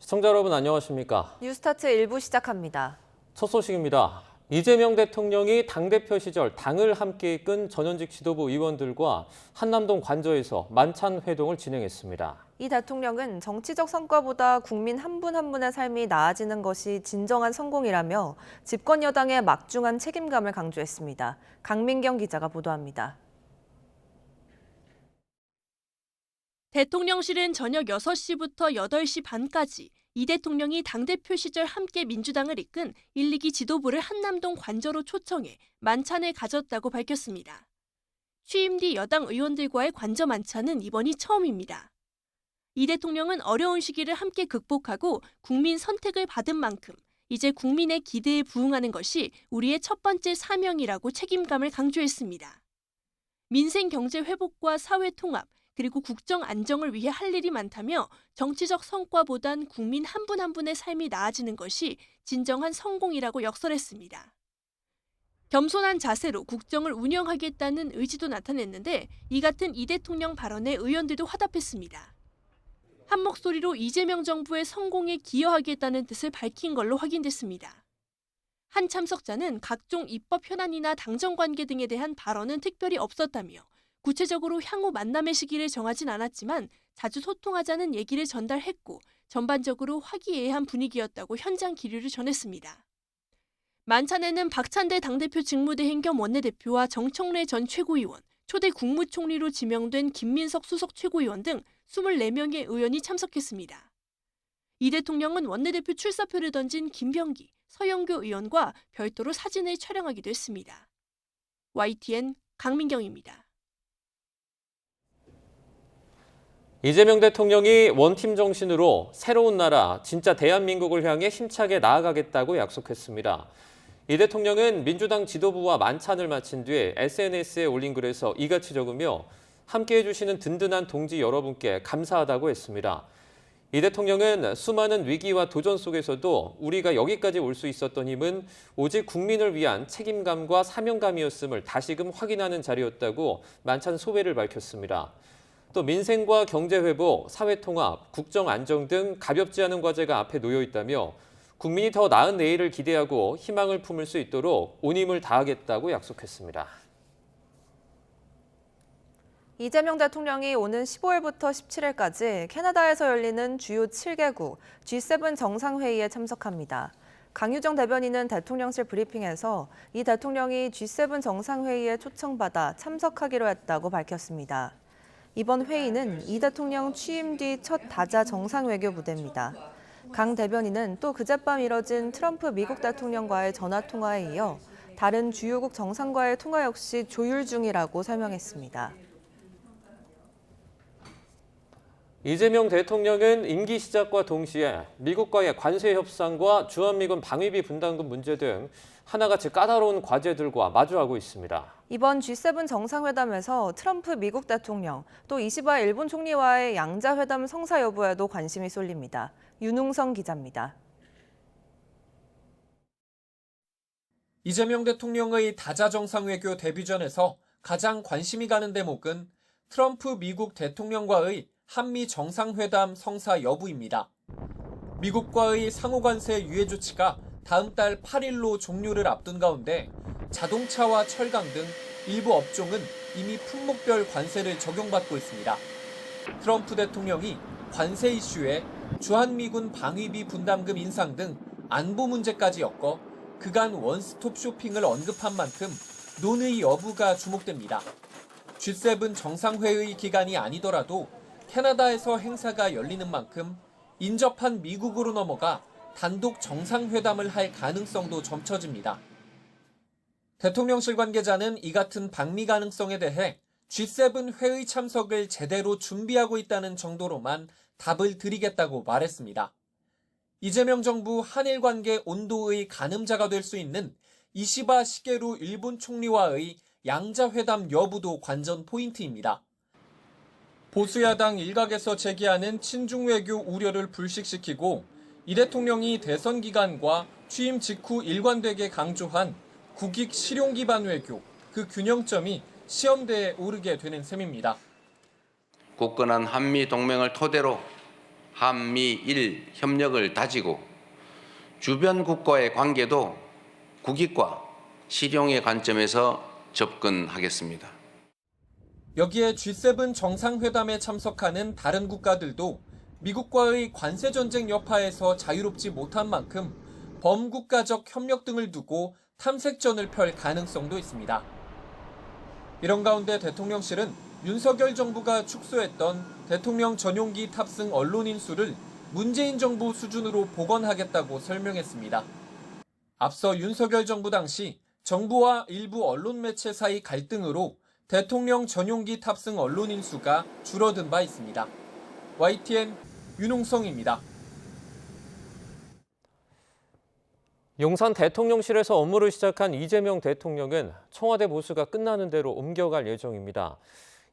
시청자 여러분 안녕하십니까? 뉴스타트 1부 시작합니다. 첫 소식입니다. 이재명 대통령이 당대표 시절 당을 함께 이끈 전현직 지도부 의원들과 한남동 관저에서 만찬 회동을 진행했습니다. 이 대통령은 정치적 성과보다 국민 한 분 한 분의 삶이 나아지는 것이 진정한 성공이라며 집권 여당의 막중한 책임감을 강조했습니다. 강민경 기자가 보도합니다. 대통령실은 저녁 6시부터 8시 반까지 이 대통령이 당대표 시절 함께 민주당을 이끈 1, 2기 지도부를 한남동 관저로 초청해 만찬을 가졌다고 밝혔습니다. 취임 뒤 여당 의원들과의 관저 만찬은 이번이 처음입니다. 이 대통령은 어려운 시기를 함께 극복하고 국민 선택을 받은 만큼 이제 국민의 기대에 부응하는 것이 우리의 첫 번째 사명이라고 책임감을 강조했습니다. 민생 경제 회복과 사회 통합, 그리고 국정 안정을 위해 할 일이 많다며 정치적 성과보단 국민 한 분 한 분의 삶이 나아지는 것이 진정한 성공이라고 역설했습니다. 겸손한 자세로 국정을 운영하겠다는 의지도 나타냈는데 이 같은 이 대통령 발언에 의원들도 화답했습니다. 한 목소리로 이재명 정부의 성공에 기여하겠다는 뜻을 밝힌 걸로 확인됐습니다. 한 참석자는 각종 입법 현안이나 당정 관계 등에 대한 발언은 특별히 없었다며 구체적으로 향후 만남의 시기를 정하진 않았지만 자주 소통하자는 얘기를 전달했고 전반적으로 화기애애한 분위기였다고 현장 기류를 전했습니다. 만찬에는 박찬대 당대표 직무대행 겸 원내대표와 정청래 전 최고위원, 초대 국무총리로 지명된 김민석 수석 최고위원 등 24명의 의원이 참석했습니다. 이 대통령은 원내대표 출사표를 던진 김병기, 서영교 의원과 별도로 사진을 촬영하기도 했습니다. YTN 강민경입니다. 이재명 대통령이 원팀 정신으로 새로운 나라, 진짜 대한민국을 향해 힘차게 나아가겠다고 약속했습니다. 이 대통령은 민주당 지도부와 만찬을 마친 뒤에 SNS에 올린 글에서 이같이 적으며 함께해 주시는 든든한 동지 여러분께 감사하다고 했습니다. 이 대통령은 수많은 위기와 도전 속에서도 우리가 여기까지 올 수 있었던 힘은 오직 국민을 위한 책임감과 사명감이었음을 다시금 확인하는 자리였다고 만찬 소회를 밝혔습니다. 또 민생과 경제 회복, 사회 통합, 국정 안정 등 가볍지 않은 과제가 앞에 놓여 있다며 국민이 더 나은 내일을 기대하고 희망을 품을 수 있도록 온 힘을 다하겠다고 약속했습니다. 이재명 대통령이 오는 15일부터 17일까지 캐나다에서 열리는 주요 7개국 G7 정상회의에 참석합니다. 강유정 대변인은 대통령실 브리핑에서 이 대통령이 G7 정상회의에 초청받아 참석하기로 했다고 밝혔습니다. 이번 회의는 이 대통령 취임 뒤 첫 다자 정상외교 무대입니다. 강 대변인은 또 그젯밤 이뤄진 트럼프 미국 대통령과의 전화통화에 이어 다른 주요국 정상과의 통화 역시 조율 중이라고 설명했습니다. 이재명 대통령은 임기 시작과 동시에 미국과의 관세 협상과 주한미군 방위비 분담금 문제 등 하나같이 까다로운 과제들과 마주하고 있습니다. 이번 G7 정상회담에서 트럼프 미국 대통령, 또 이시바 일본 총리와의 양자회담 성사 여부에도 관심이 쏠립니다. 윤웅성 기자입니다. 이재명 대통령의 다자 정상외교 데뷔전에서 가장 관심이 가는 대목은 트럼프 미국 대통령과의 한미 정상회담 성사 여부입니다. 미국과의 상호관세 유예 조치가 다음 달 8일로 종료를 앞둔 가운데 자동차와 철강 등 일부 업종은 이미 품목별 관세를 적용받고 있습니다. 트럼프 대통령이 관세 이슈에 주한미군 방위비 분담금 인상 등 안보 문제까지 엮어 그간 원스톱 쇼핑을 언급한 만큼 논의 여부가 주목됩니다. G7 정상회의 기간이 아니더라도 캐나다에서 행사가 열리는 만큼 인접한 미국으로 넘어가 단독 정상회담을 할 가능성도 점쳐집니다. 대통령실 관계자는 이 같은 방미 가능성에 대해 G7 회의 참석을 제대로 준비하고 있다는 정도로만 답을 드리겠다고 말했습니다. 이재명 정부 한일 관계 온도의 가늠자가 될 수 있는 이시바 시게루 일본 총리와의 양자회담 여부도 관전 포인트입니다. 보수야당 일각에서 제기하는 친중 외교 우려를 불식시키고 이 대통령이 대선 기간과 취임 직후 일관되게 강조한 국익 실용 기반 외교, 그 균형점이 시험대에 오르게 되는 셈입니다. 굳건한 한미 동맹을 토대로 한미일 협력을 다지고 주변 국가의 관계도 국익과 실용의 관점에서 접근하겠습니다. 여기에 G7 정상회담에 참석하는 다른 국가들도 미국과의 관세전쟁 여파에서 자유롭지 못한 만큼 범국가적 협력 등을 두고 탐색전을 펼 가능성도 있습니다. 이런 가운데 대통령실은 윤석열 정부가 축소했던 대통령 전용기 탑승 언론인 수를 문재인 정부 수준으로 복원하겠다고 설명했습니다. 앞서 윤석열 정부 당시 정부와 일부 언론 매체 사이 갈등으로 대통령 전용기 탑승 언론인 수가 줄어든 바 있습니다. YTN 윤홍성입니다. 용산 대통령실에서 업무를 시작한 이재명 대통령은 청와대 보수가 끝나는 대로 옮겨갈 예정입니다.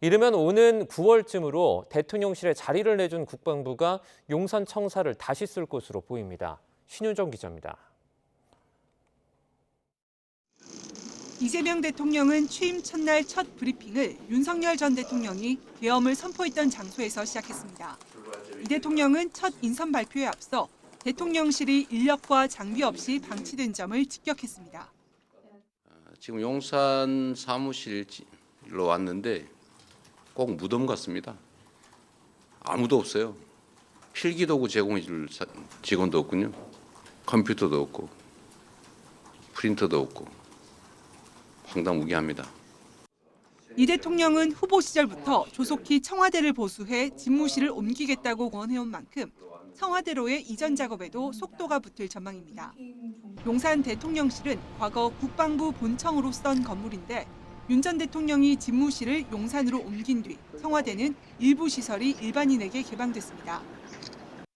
이르면 오는 9월쯤으로 대통령실에 자리를 내준 국방부가 용산 청사를 다시 쓸 것으로 보입니다. 신윤정 기자입니다. 이재명 대통령은 취임 첫날 첫 브리핑을 윤석열 전 대통령이 계엄을 선포했던 장소에서 시작했습니다. 이 대통령은 첫 인선 발표에 앞서 대통령실이 인력과 장비 없이 방치된 점을 직격했습니다. 지금 용산 사무실로 왔는데 꼭 무덤 같습니다. 아무도 없어요. 필기도구 제공해 줄 직원도 없군요. 컴퓨터도 없고 프린터도 없고 황당무계합니다. 이 대통령은 후보 시절부터 조속히 청와대를 보수해 집무실을 옮기겠다고 권해온 만큼 청와대로의 이전 작업에도 속도가 붙을 전망입니다. 용산 대통령실은 과거 국방부 본청으로 쓰던 건물인데 윤 전 대통령이 집무실을 용산으로 옮긴 뒤 청와대는 일부 시설이 일반인에게 개방됐습니다.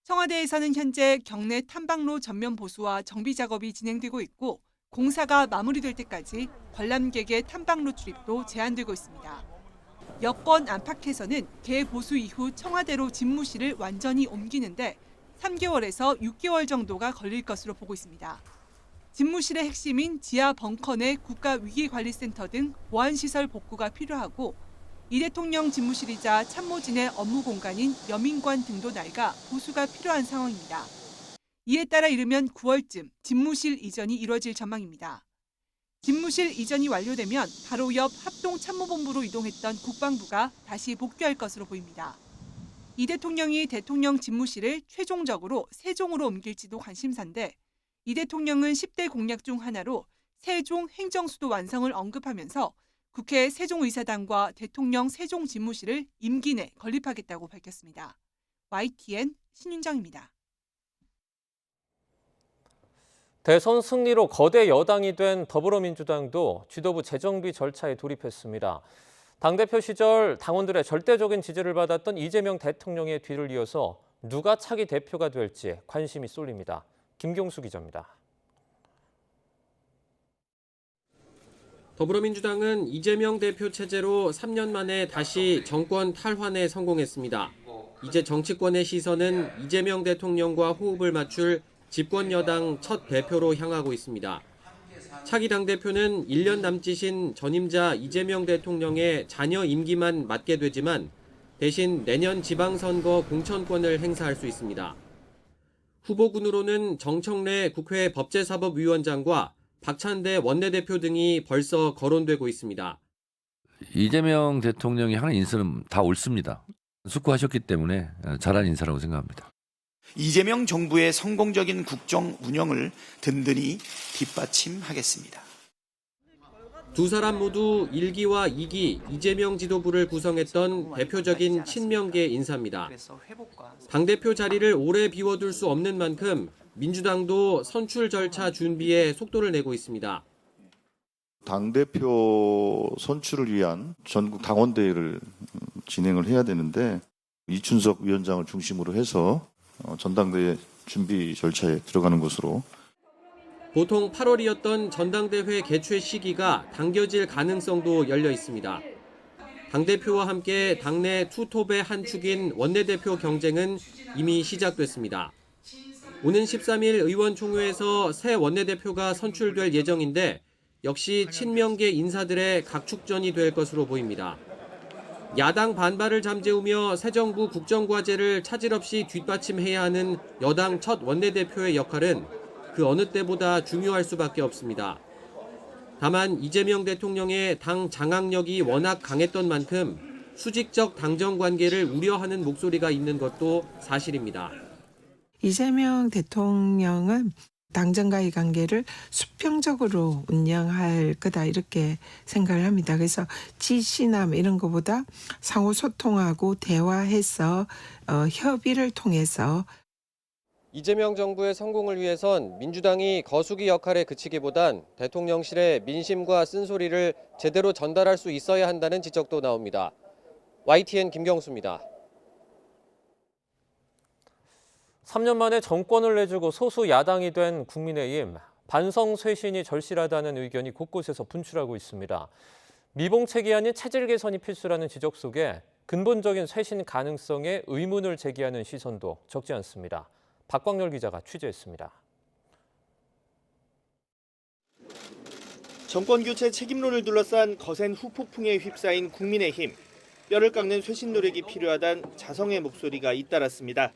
청와대에서는 현재 경내 탐방로 전면 보수와 정비 작업이 진행되고 있고 공사가 마무리될 때까지 관람객의 탐방로 출입도 제한되고 있습니다. 여권 안팎에서는 개보수 이후 청와대로 집무실을 완전히 옮기는데 3개월에서 6개월 정도가 걸릴 것으로 보고 있습니다. 집무실의 핵심인 지하 벙커 내 국가위기관리센터 등 보안시설 복구가 필요하고 이 대통령 집무실이자 참모진의 업무 공간인 여민관 등도 낡아 보수가 필요한 상황입니다. 이에 따라 이르면 9월쯤 집무실 이전이 이뤄질 전망입니다. 집무실 이전이 완료되면 바로 옆 합동참모본부로 이동했던 국방부가 다시 복귀할 것으로 보입니다. 이 대통령이 대통령 집무실을 최종적으로 세종으로 옮길지도 관심사인데 이 대통령은 10대 공약 중 하나로 세종 행정수도 완성을 언급하면서 국회 세종의사당과 대통령 세종 집무실을 임기 내 건립하겠다고 밝혔습니다. YTN 신윤정입니다. 대선 승리로 거대 여당이 된 더불어민주당도 지도부 재정비 절차에 돌입했습니다. 당대표 시절 당원들의 절대적인 지지를 받았던 이재명 대통령의 뒤를 이어서 누가 차기 대표가 될지 관심이 쏠립니다. 김경수 기자입니다. 더불어민주당은 이재명 대표 체제로 3년 만에 다시 정권 탈환에 성공했습니다. 이제 정치권의 시선은 이재명 대통령과 호흡을 맞출 집권 여당 첫 대표로 향하고 있습니다. 차기 당대표는 1년 남짓인 전임자 이재명 대통령의 자녀 임기만 맡게 되지만 대신 내년 지방선거 공천권을 행사할 수 있습니다. 후보군으로는 정청래 국회 법제사법위원장과 박찬대 원내대표 등이 벌써 거론되고 있습니다. 이재명 대통령이 하는 인선은 다 옳습니다. 숙고하셨기 때문에 잘한 인사라고 생각합니다. 이재명 정부의 성공적인 국정 운영을 든든히 뒷받침하겠습니다. 두 사람 모두 1기와 2기 이재명 지도부를 구성했던 대표적인 친명계 인사입니다. 당대표 자리를 오래 비워둘 수 없는 만큼 민주당도 선출 절차 준비에 속도를 내고 있습니다. 당대표 선출을 위한 전국 당원대회를 진행을 해야 되는데 이춘석 위원장을 중심으로 해서 전당대회 준비 절차에 들어가는 것으로. 보통 8월이었던 전당대회 개최 시기가 당겨질 가능성도 열려 있습니다. 당대표와 함께 당내 투톱의 한 축인 원내대표 경쟁은 이미 시작됐습니다. 오는 13일 의원총회에서 새 원내대표가 선출될 예정인데 역시 친명계 인사들의 각축전이 될 것으로 보입니다. 야당 반발을 잠재우며 새 정부 국정과제를 차질 없이 뒷받침해야 하는 여당 첫 원내대표의 역할은 그 어느 때보다 중요할 수밖에 없습니다. 다만 이재명 대통령의 당 장악력이 워낙 강했던 만큼 수직적 당정 관계를 우려하는 목소리가 있는 것도 사실입니다. 이재명 대통령은 당정과의 관계를 수평적으로 운영할 거다 이렇게 생각을 합니다. 그래서 지시나 이런 것보다 상호 소통하고 대화해서 협의를 통해서 이재명 정부의 성공을 위해선 민주당이 거수기 역할에 그치기보단 대통령실에 민심과 쓴소리를 제대로 전달할 수 있어야 한다는 지적도 나옵니다. YTN 김경수입니다. 3년 만에 정권을 내주고 소수 야당이 된 국민의힘, 반성 쇄신이 절실하다는 의견이 곳곳에서 분출하고 있습니다. 미봉책이 아닌 체질 개선이 필수라는 지적 속에 근본적인 쇄신 가능성에 의문을 제기하는 시선도 적지 않습니다. 박광렬 기자가 취재했습니다. 정권교체 책임론을 둘러싼 거센 후폭풍에 휩싸인 국민의힘. 뼈를 깎는 쇄신 노력이 필요하다는 자성의 목소리가 잇따랐습니다.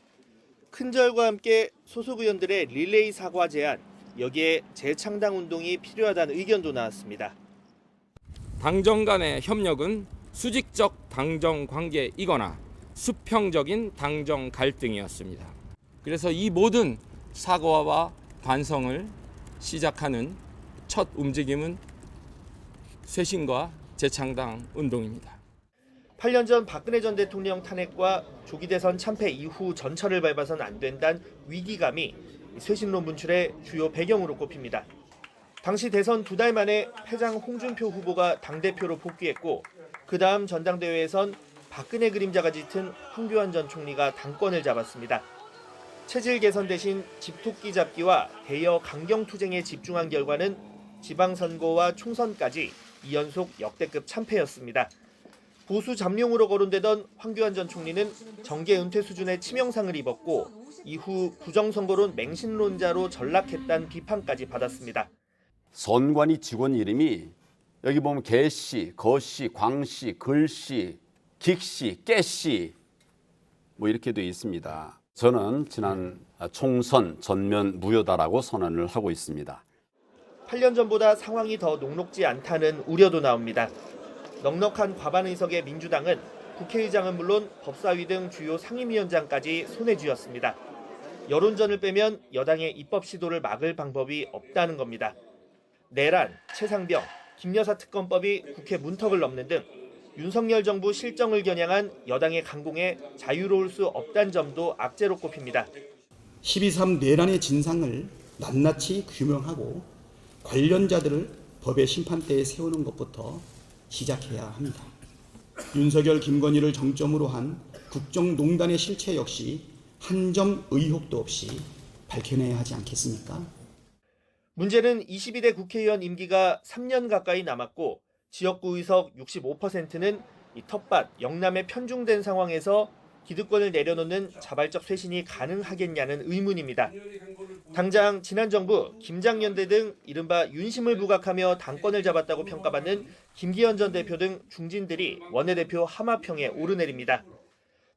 큰절과 함께 소속 의원들의 릴레이 사과 제안, 여기에 재창당 운동이 필요하다는 의견도 나왔습니다. 당정 간의 협력은 수직적 당정 관계이거나 수평적인 당정 갈등이었습니다. 그래서 이 모든 사과와 반성을 시작하는 첫 움직임은 쇄신과 재창당 운동입니다. 8년 전 박근혜 전 대통령 탄핵과 조기 대선 참패 이후 전철을 밟아선 안 된다는 위기감이 쇄신론 분출의 주요 배경으로 꼽힙니다. 당시 대선 2달 만에 패장 홍준표 후보가 당대표로 복귀했고 그 다음 전당대회에선 박근혜 그림자가 짙은 황교안 전 총리가 당권을 잡았습니다. 체질 개선 대신 집토끼 잡기와 대여 강경투쟁에 집중한 결과는 지방선거와 총선까지 2연속 역대급 참패였습니다. 보수 잠룡으로 거론되던 황교안 전 총리는 정계 은퇴 수준의 치명상을 입었고 이후 부정선거론 맹신론자로 전락했다는 비판까지 받았습니다. 선관위 직원 이름이 여기 보면 개씨, 거씨, 광씨, 글씨, 긱씨, 깨씨 뭐 이렇게 돼 있습니다. 저는 지난 총선 전면 무효다라고 선언을 하고 있습니다. 8년 전보다 상황이 더 녹록지 않다는 우려도 나옵니다. 넉넉한 과반 의석의 민주당은 국회의장은 물론 법사위 등 주요 상임위원장까지 손에 쥐었습니다. 여론전을 빼면 여당의 입법 시도를 막을 방법이 없다는 겁니다. 내란, 최상병, 김여사 특검법이 국회 문턱을 넘는 등 윤석열 정부 실정을 겨냥한 여당의 강공에 자유로울 수 없다는 점도 악재로 꼽힙니다. 12.3 내란의 진상을 낱낱이 규명하고 관련자들을 법의 심판대에 세우는 것부터 시작해야 합니다. 윤석열, 김건희를 정점으로 한 국정농단의 실체 역시 한 점 의혹도 없이 밝혀내야 하지 않겠습니까? 문제는 22대 국회의원 임기가 3년 가까이 남았고 지역구 의석 65%는 이 텃밭, 영남에 편중된 상황에서 기득권을 내려놓는 자발적 쇄신이 가능하겠냐는 의문입니다. 당장 지난 정부 김장연대 등 이른바 윤심을 부각하며 당권을 잡았다고 평가받는 김기현 전 대표 등 중진들이 원내대표 하마평에 오르내립니다.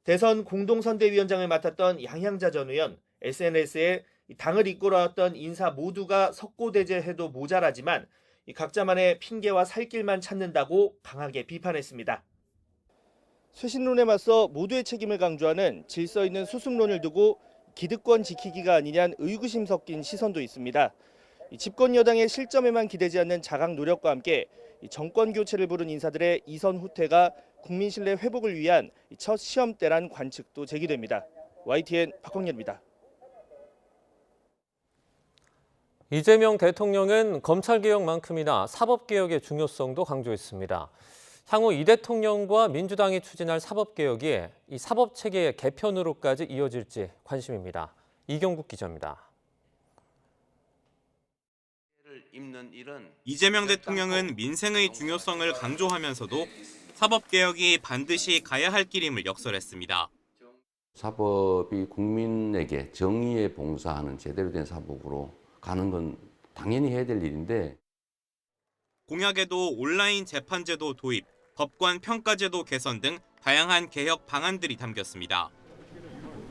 대선 공동선대위원장을 맡았던 양향자 전 의원, SNS에 당을 이끌어왔던 인사 모두가 석고대죄해도 모자라지만 각자만의 핑계와 살길만 찾는다고 강하게 비판했습니다. 쇄신론에 맞서 모두의 책임을 강조하는 질서 있는 수습론을 두고 기득권 지키기가 아니냐는 의구심 섞인 시선도 있습니다. 집권 여당의 실점에만 기대지 않는 자각 노력과 함께 정권 교체를 부른 인사들의 이선 후퇴가 국민 신뢰 회복을 위한 첫 시험대란 관측도 제기됩니다. YTN 박광렬입니다. 이재명 대통령은 검찰개혁만큼이나 사법개혁의 중요성도 강조했습니다. 향후 이 대통령과 민주당이 추진할 사법개혁이 이 사법체계의 개편으로까지 이어질지 관심입니다. 이경국 기자입니다. 이재명 대통령은 민생의 중요성을 강조하면서도 사법개혁이 반드시 가야 할 길임을 역설했습니다. 사법이 국민에게 정의에 봉사하는 제대로 된 사법으로 가는 건 당연히 해야 될 일인데 공약에도 온라인 재판제도 도입, 법관 평가제도 개선 등 다양한 개혁 방안들이 담겼습니다.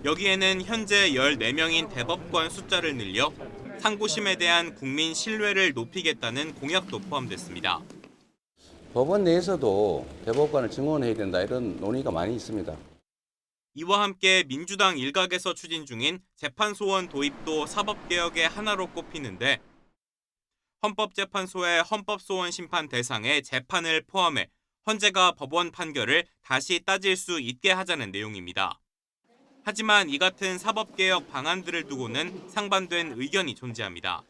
여기에는 현재 14명인 대법관 숫자를 늘려 상고심에 대한 국민 신뢰를 높이겠다는 공약도 포함됐습니다. 법원 내에서도 대법관을 증원해야 된다 이런 논의가 많이 있습니다. 이와 함께 민주당 일각에서 추진 중인 재판소원 도입도 사법개혁의 하나로 꼽히는데 헌법재판소의 헌법소원 심판 대상에 재판을 포함해 헌재가 법원 판결을 다시 따질 수 있게 하자는 내용입니다. 하지만 이 같은 사법개혁 방안들을 두고는 상반된 의견이 존재합니다.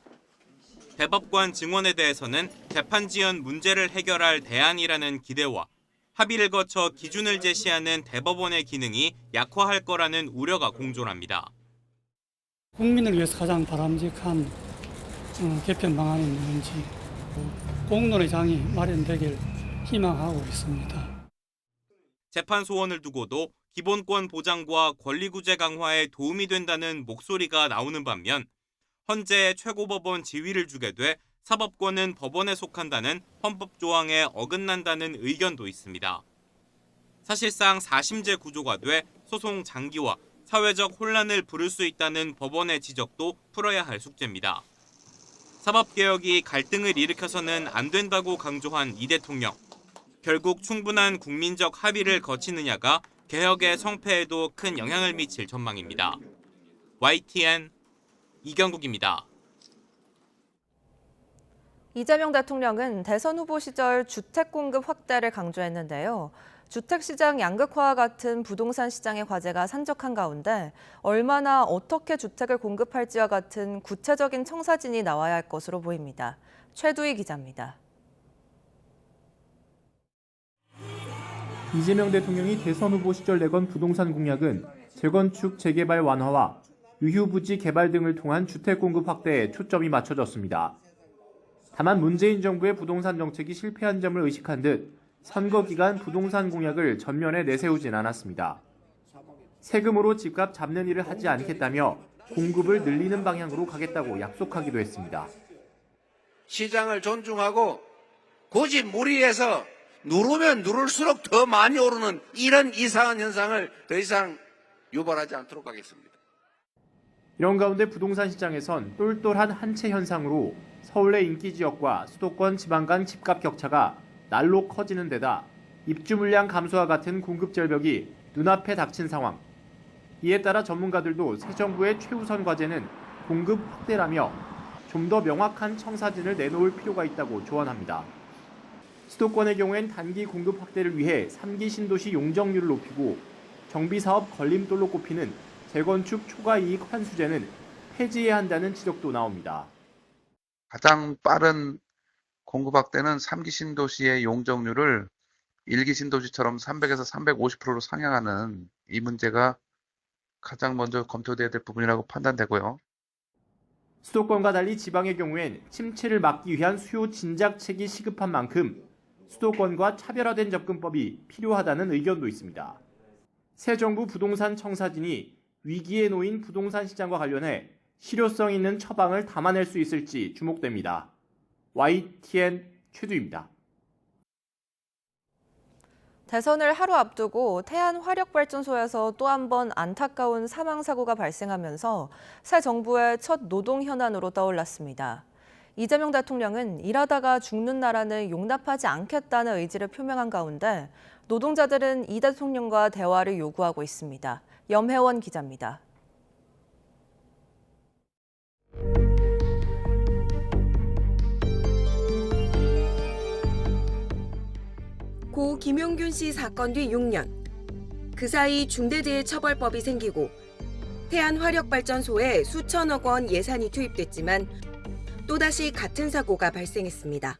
대법관 증원에 대해서는 재판 지연 문제를 해결할 대안이라는 기대와 합의를 거쳐 기준을 제시하는 대법원의 기능이 약화할 거라는 우려가 공존합니다. 국민을 위해서 가장 바람직한 개편 방안이 있는지 공론의 장이 마련되길 희망하고 있습니다. 재판 소원을 두고도 기본권 보장과 권리구제 강화에 도움이 된다는 목소리가 나오는 반면 헌재의 최고법원 지위를 주게 돼 사법권은 법원에 속한다는 헌법 조항에 어긋난다는 의견도 있습니다. 사실상 4심제 구조가 돼 소송 장기화, 사회적 혼란을 부를 수 있다는 법원의 지적도 풀어야 할 숙제입니다. 사법개혁이 갈등을 일으켜서는 안 된다고 강조한 이 대통령. 결국 충분한 국민적 합의를 거치느냐가 개혁의 성패에도 큰 영향을 미칠 전망입니다. YTN 이경국입니다. 이재명 대통령은 대선 후보 시절 주택 공급 확대를 강조했는데요. 주택시장 양극화와 같은 부동산 시장의 과제가 산적한 가운데 얼마나 어떻게 주택을 공급할지와 같은 구체적인 청사진이 나와야 할 것으로 보입니다. 최두희 기자입니다. 이재명 대통령이 대선 후보 시절 내건 부동산 공약은 재건축, 재개발 완화와 유휴부지 개발 등을 통한 주택 공급 확대에 초점이 맞춰졌습니다. 다만 문재인 정부의 부동산 정책이 실패한 점을 의식한 듯 선거 기간 부동산 공약을 전면에 내세우진 않았습니다. 세금으로 집값 잡는 일을 하지 않겠다며 공급을 늘리는 방향으로 가겠다고 약속하기도 했습니다. 시장을 존중하고 굳이 무리해서 누르면 누를수록 더 많이 오르는 이런 이상한 현상을 더 이상 유발하지 않도록 하겠습니다. 이런 가운데 부동산 시장에선 똘똘한 한채 현상으로 서울의 인기 지역과 수도권 지방 간 집값 격차가 날로 커지는 데다 입주 물량 감소와 같은 공급 절벽이 눈앞에 닥친 상황. 이에 따라 전문가들도 새 정부의 최우선 과제는 공급 확대라며 좀 더 명확한 청사진을 내놓을 필요가 있다고 조언합니다. 수도권의 경우엔 단기 공급 확대를 위해 3기 신도시 용적률을 높이고 정비사업 걸림돌로 꼽히는 재건축 초과이익 환수제는 폐지해야 한다는 지적도 나옵니다. 가장 빠른 공급 확대는 3기 신도시의 용적률을 1기 신도시처럼 300에서 350%로 상향하는 이 문제가 가장 먼저 검토돼야 될 부분이라고 판단되고요. 수도권과 달리 지방의 경우엔 침체를 막기 위한 수요 진작책이 시급한 만큼 수도권과 차별화된 접근법이 필요하다는 의견도 있습니다. 새 정부 부동산 청사진이 위기에 놓인 부동산 시장과 관련해 실효성 있는 처방을 담아낼 수 있을지 주목됩니다. YTN 최두입니다. 대선을 하루 앞두고 태안화력발전소에서 또 한 번 안타까운 사망사고가 발생하면서 새 정부의 첫 노동 현안으로 떠올랐습니다. 이재명 대통령은 일하다가 죽는 나라는 용납하지 않겠다는 의지를 표명한 가운데 노동자들은 이 대통령과 대화를 요구하고 있습니다. 염혜원 기자입니다. 고 김용균 씨 사건 뒤 6년. 그 사이 중대재해처벌법이 생기고 태안화력발전소에 수천억 원 예산이 투입됐지만 또다시 같은 사고가 발생했습니다.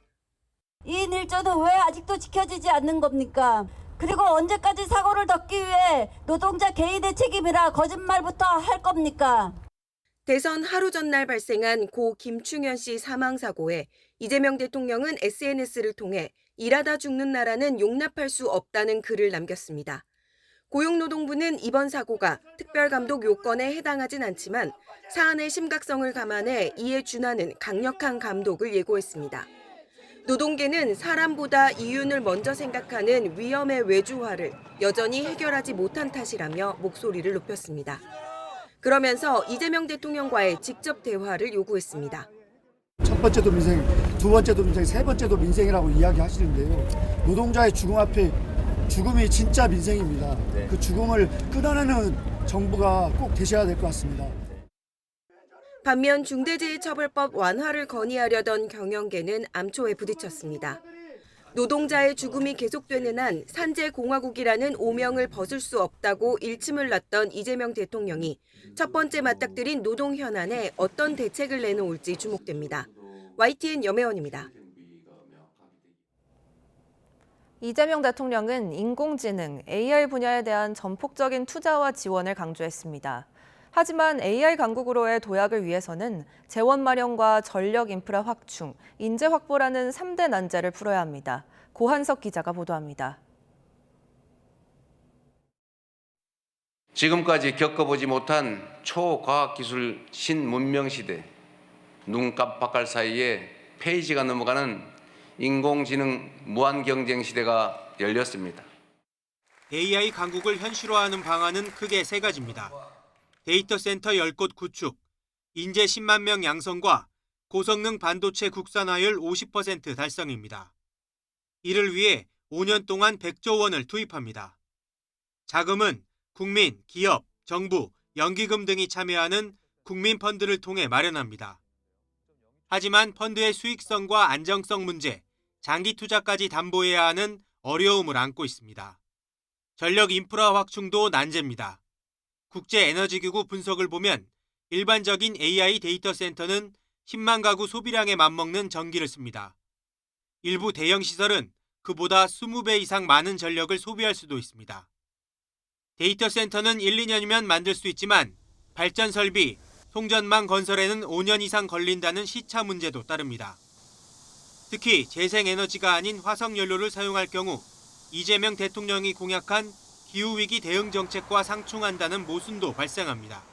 2인 1조는 왜 아직도 지켜지지 않는 겁니까? 그리고 언제까지 사고를 덮기 위해 노동자 개인의 책임이라 거짓말부터 할 겁니까? 대선 하루 전날 발생한 고 김충현 씨 사망사고에 이재명 대통령은 SNS를 통해 일하다 죽는 나라는 용납할 수 없다는 글을 남겼습니다. 고용노동부는 이번 사고가 특별감독 요건에 해당하진 않지만 사안의 심각성을 감안해 이에 준하는 강력한 감독을 예고했습니다. 노동계는 사람보다 이윤을 먼저 생각하는 위험의 외주화를 여전히 해결하지 못한 탓이라며 목소리를 높였습니다. 그러면서 이재명 대통령과의 직접 대화를 요구했습니다. 첫 번째도 민생, 두 번째도 민생, 세 번째도 민생이라고 이야기하시는데요. 노동자의 죽음 앞에 죽음이 진짜 민생입니다. 그 죽음을 끊어내는 정부가 꼭 되셔야 될 것 같습니다. 반면 중대재해처벌법 완화를 건의하려던 경영계는 암초에 부딪혔습니다. 노동자의 죽음이 계속되는 한 산재공화국이라는 오명을 벗을 수 없다고 일침을 놨던 이재명 대통령이 첫 번째 맞닥뜨린 노동 현안에 어떤 대책을 내놓을지 주목됩니다. YTN 염혜원입니다. 이재명 대통령은 인공지능, AI 분야에 대한 전폭적인 투자와 지원을 강조했습니다. 하지만 AI 강국으로의 도약을 위해서는 재원 마련과 전력 인프라 확충, 인재 확보라는 3대 난제를 풀어야 합니다. 고한석 기자가 보도합니다. 지금까지 겪어보지 못한 초과학기술 신문명시대, 눈 깜빡할 사이에 페이지가 넘어가는 인공지능 무한경쟁 시대가 열렸습니다. AI 강국을 현실화하는 방안은 크게 세 가지입니다. 데이터 센터 10곳 구축, 인재 10만 명 양성과 고성능 반도체 국산화율 50% 달성입니다. 이를 위해 5년 동안 100조 원을 투입합니다. 자금은 국민, 기업, 정부, 연기금 등이 참여하는 국민펀드를 통해 마련합니다. 하지만 펀드의 수익성과 안정성 문제, 장기 투자까지 담보해야 하는 어려움을 안고 있습니다. 전력 인프라 확충도 난제입니다. 국제에너지기구 분석을 보면 일반적인 AI 데이터 센터는 10만 가구 소비량에 맞먹는 전기를 씁니다. 일부 대형 시설은 그보다 20배 이상 많은 전력을 소비할 수도 있습니다. 데이터 센터는 1, 2년이면 만들 수 있지만 발전 설비, 송전망 건설에는 5년 이상 걸린다는 시차 문제도 따릅니다. 특히 재생에너지가 아닌 화석연료를 사용할 경우 이재명 대통령이 공약한 기후위기 대응 정책과 상충한다는 모순도 발생합니다.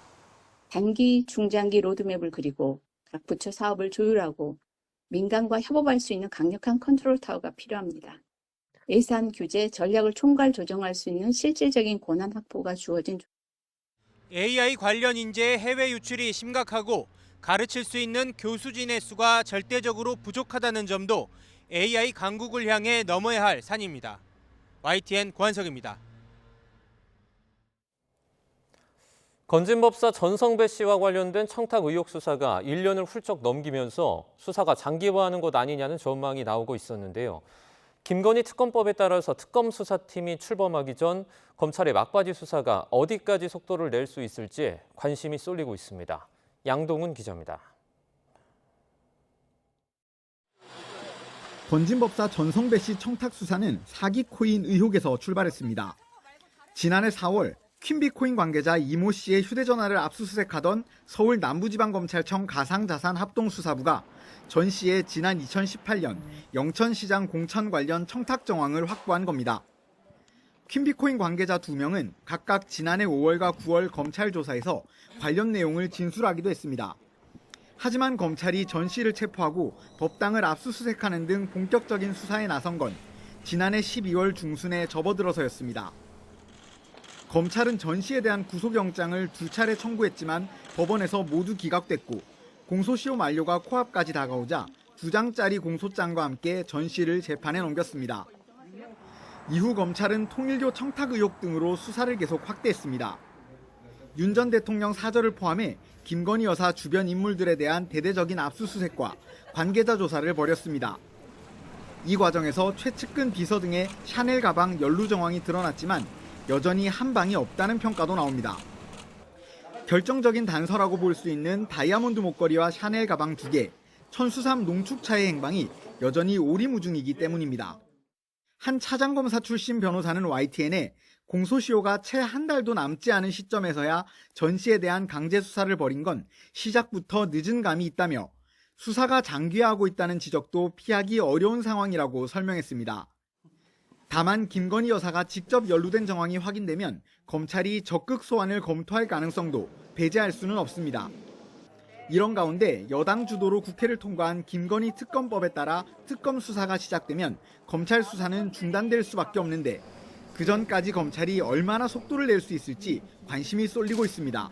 단기, 중장기 로드맵을 그리고 각 부처 사업을 조율하고 민간과 협업할 수 있는 강력한 컨트롤 타워가 필요합니다. 예산, 규제, 전략을 총괄 조정할 수 있는 실질적인 권한 확보가 주어진 AI 관련 인재의 해외 유출이 심각하고 가르칠 수 있는 교수진의 수가 절대적으로 부족하다는 점도 AI 강국을 향해 넘어야 할 산입니다. YTN 고한석입니다. 건진법사 전성배 씨와 관련된 청탁 의혹 수사가 1년을 훌쩍 넘기면서 수사가 장기화하는 것 아니냐는 전망이 나오고 있었는데요. 김건희 특검법에 따라서 특검 수사팀이 출범하기 전 검찰의 막바지 수사가 어디까지 속도를 낼 수 있을지 관심이 쏠리고 있습니다. 양동훈 기자입니다. 건진법사 전성배 씨 청탁 수사는 사기 코인 의혹에서 출발했습니다. 지난해 4월 퀸비코인 관계자 이모 씨의 휴대전화를 압수수색하던 서울 남부지방검찰청 가상자산합동수사부가 전 씨의 지난 2018년 영천시장 공천 관련 청탁 정황을 확보한 겁니다. 퀸비코인 관계자 2명은 각각 지난해 5월과 9월 검찰 조사에서 관련 내용을 진술하기도 했습니다. 하지만 검찰이 전 씨를 체포하고 법당을 압수수색하는 등 본격적인 수사에 나선 건 지난해 12월 중순에 접어들어서였습니다. 검찰은 전 씨에 대한 구속영장을 2차례 청구했지만 법원에서 모두 기각됐고 공소시효 만료가 코앞까지 다가오자 2장짜리 공소장과 함께 전 씨를 재판에 넘겼습니다. 이후 검찰은 통일교 청탁 의혹 등으로 수사를 계속 확대했습니다. 윤 전 대통령 사저를 포함해 김건희 여사 주변 인물들에 대한 대대적인 압수수색과 관계자 조사를 벌였습니다. 이 과정에서 최측근 비서 등의 샤넬 가방 연루 정황이 드러났지만 여전히 한 방이 없다는 평가도 나옵니다. 결정적인 단서라고 볼 수 있는 다이아몬드 목걸이와 샤넬 가방 2개, 천수삼 농축차의 행방이 여전히 오리무중이기 때문입니다. 한 차장검사 출신 변호사는 YTN에 공소시효가 채 한 달도 남지 않은 시점에서야 전 씨에 대한 강제 수사를 벌인 건 시작부터 늦은 감이 있다며 수사가 장기화하고 있다는 지적도 피하기 어려운 상황이라고 설명했습니다. 다만 김건희 여사가 직접 연루된 정황이 확인되면 검찰이 적극 소환을 검토할 가능성도 배제할 수는 없습니다. 이런 가운데 여당 주도로 국회를 통과한 김건희 특검법에 따라 특검 수사가 시작되면 검찰 수사는 중단될 수밖에 없는데 그 전까지 검찰이 얼마나 속도를 낼 수 있을지 관심이 쏠리고 있습니다.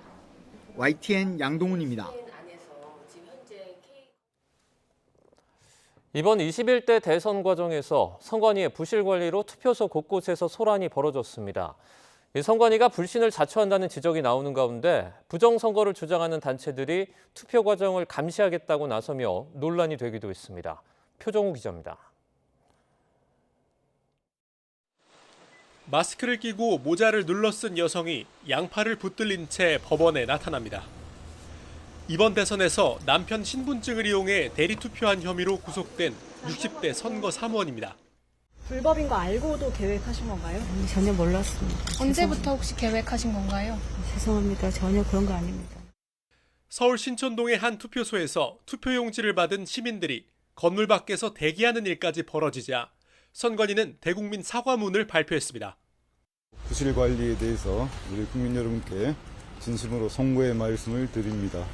YTN 양동훈입니다. 이번 21대 대선 과정에서 선관위의 부실 관리로 투표소 곳곳에서 소란이 벌어졌습니다. 선관위가 불신을 자초한다는 지적이 나오는 가운데 부정선거를 주장하는 단체들이 투표 과정을 감시하겠다고 나서며 논란이 되기도 했습니다. 표정우 기자입니다. 마스크를 끼고 모자를 눌러쓴 여성이 양팔을 붙들린 채 법원에 나타납니다. 이번 대선에서 남편 신분증을 이용해 대리투표한 혐의로 구속된 60대 선거 사무원입니다. 불법인 거 알고도 계획하신 건가요? 전혀 몰랐습니다. 언제부터 혹시 계획하신 건가요? 죄송합니다. 전혀 그런 거 아닙니다. 서울 신촌동의 한 투표소에서 투표용지를 받은 시민들이 건물 밖에서 대기하는 일까지 벌어지자 선관위는 대국민 사과문을 발표했습니다. 부실 관리에 대해서 우리 국민 여러분께 진심으로 송구의 말씀을 드립니다.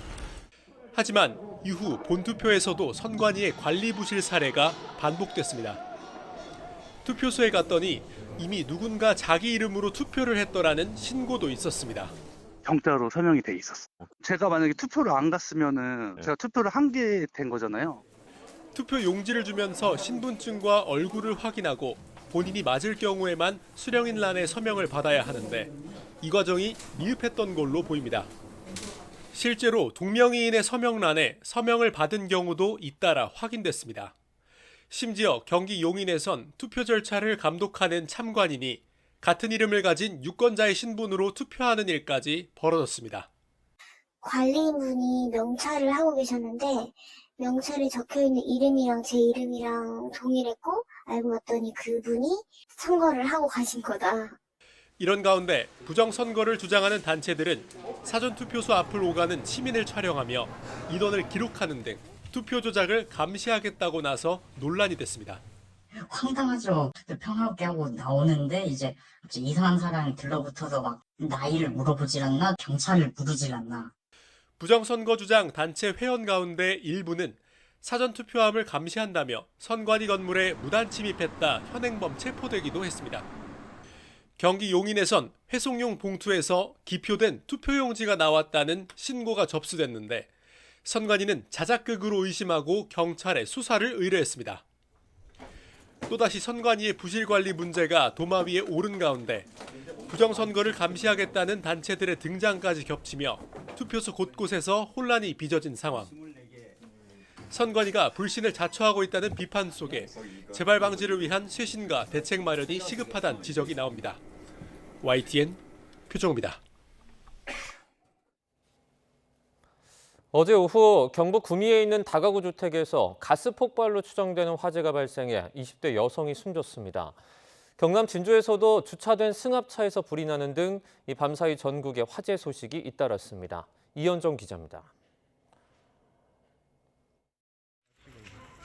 하지만 이후 본투표에서도 선관위의 관리 부실 사례가 반복됐습니다. 투표소에 갔더니 이미 누군가 자기 이름으로 투표를 했더라는 신고도 있었습니다. 경자로 서명이 돼 있었어요. 제가 만약에 투표를 안 갔으면은 제가 투표를 한 게 된 거잖아요. 투표 용지를 주면서 신분증과 얼굴을 확인하고 본인이 맞을 경우에만 수령인란에 서명을 받아야 하는데 이 과정이 미흡했던 걸로 보입니다. 실제로 동명이인의 서명란에 서명을 받은 경우도 잇따라 확인됐습니다. 심지어 경기 용인에선 투표 절차를 감독하는 참관인이 같은 이름을 가진 유권자의 신분으로 투표하는 일까지 벌어졌습니다. 관리인분이 명찰을 하고 계셨는데 명찰에 적혀있는 이름이랑 제 이름이랑 동일했고 알고 봤더니 그분이 선거를 하고 가신 거다. 이런 가운데 부정선거를 주장하는 단체들은 사전투표소 앞을 오가는 시민을 촬영하며 인원을 기록하는 등 투표 조작을 감시하겠다고 나서 논란이 됐습니다. 황당하죠. 투표 평화롭게 하고 나오는데 이제 이상한 사람이 들러붙어서 막 나이를 물어보질 않나 경찰을 부르질 않나. 부정선거 주장 단체 회원 가운데 일부는 사전투표함을 감시한다며 선관위 건물에 무단 침입했다 현행범 체포되기도 했습니다. 경기 용인에선 회송용 봉투에서 기표된 투표용지가 나왔다는 신고가 접수됐는데 선관위는 자작극으로 의심하고 경찰에 수사를 의뢰했습니다. 또다시 선관위의 부실관리 문제가 도마 위에 오른 가운데 부정선거를 감시하겠다는 단체들의 등장까지 겹치며 투표소 곳곳에서 혼란이 빚어진 상황. 선관위가 불신을 자초하고 있다는 비판 속에 재발 방지를 위한 쇄신과 대책 마련이 시급하다는 지적이 나옵니다. YTN 표정우입니다. 어제 오후 경북 구미에 있는 다가구 주택에서 가스 폭발로 추정되는 화재가 발생해 20대 여성이 숨졌습니다. 경남 진주에서도 주차된 승합차에서 불이 나는 등 밤사이 전국에 화재 소식이 잇따랐습니다. 이현정 기자입니다.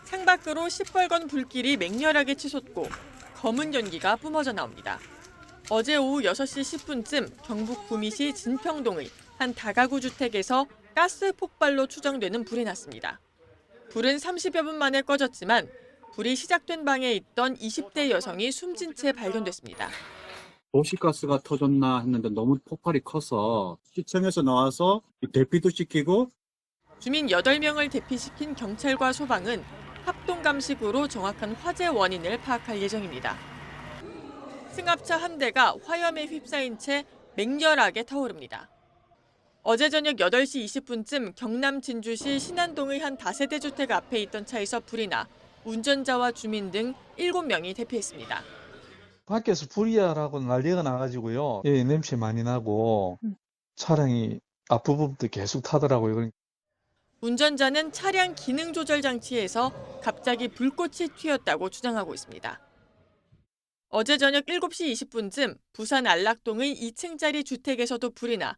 창밖으로 시뻘건 불길이 맹렬하게 치솟고 검은 연기가 뿜어져 나옵니다. 어제 오후 6시 10분쯤 경북 구미시 진평동의 한 다가구 주택에서 가스 폭발로 추정되는 불이 났습니다. 불은 30여 분 만에 꺼졌지만 불이 시작된 방에 있던 20대 여성이 숨진 채 발견됐습니다. 도시가스가 터졌나 했는데 너무 폭발이 커서 시청에서 나와서 대피도 시키고 주민 8명을 대피시킨 경찰과 소방은 합동감식으로 정확한 화재 원인을 파악할 예정입니다. 승합차 한 대가 화염에 휩싸인 채 맹렬하게 타오릅니다. 어제 저녁 8시 20분쯤 경남 진주시 신안동의 한 다세대 주택 앞에 있던 차에서 불이 나 운전자와 주민 등 7명이 대피했습니다. 밖에서 불이야라고 난리가 나가지고요. 냄새 많이 나고 차량이 앞부분도 계속 타더라고요. 운전자는 차량 기능 조절 장치에서 갑자기 불꽃이 튀었다고 주장하고 있습니다. 어제 저녁 7시 20분쯤 부산 안락동의 2층짜리 주택에서도 불이 나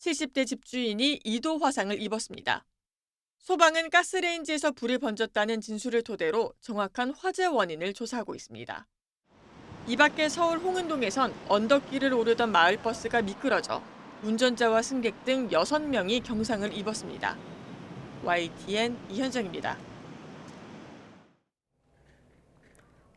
70대 집주인이 2도 화상을 입었습니다. 소방은 가스레인지에서 불이 번졌다는 진술을 토대로 정확한 화재 원인을 조사하고 있습니다. 이 밖에 서울 홍은동에선 언덕길을 오르던 마을버스가 미끄러져 운전자와 승객 등 6명이 경상을 입었습니다. YTN 이현정입니다.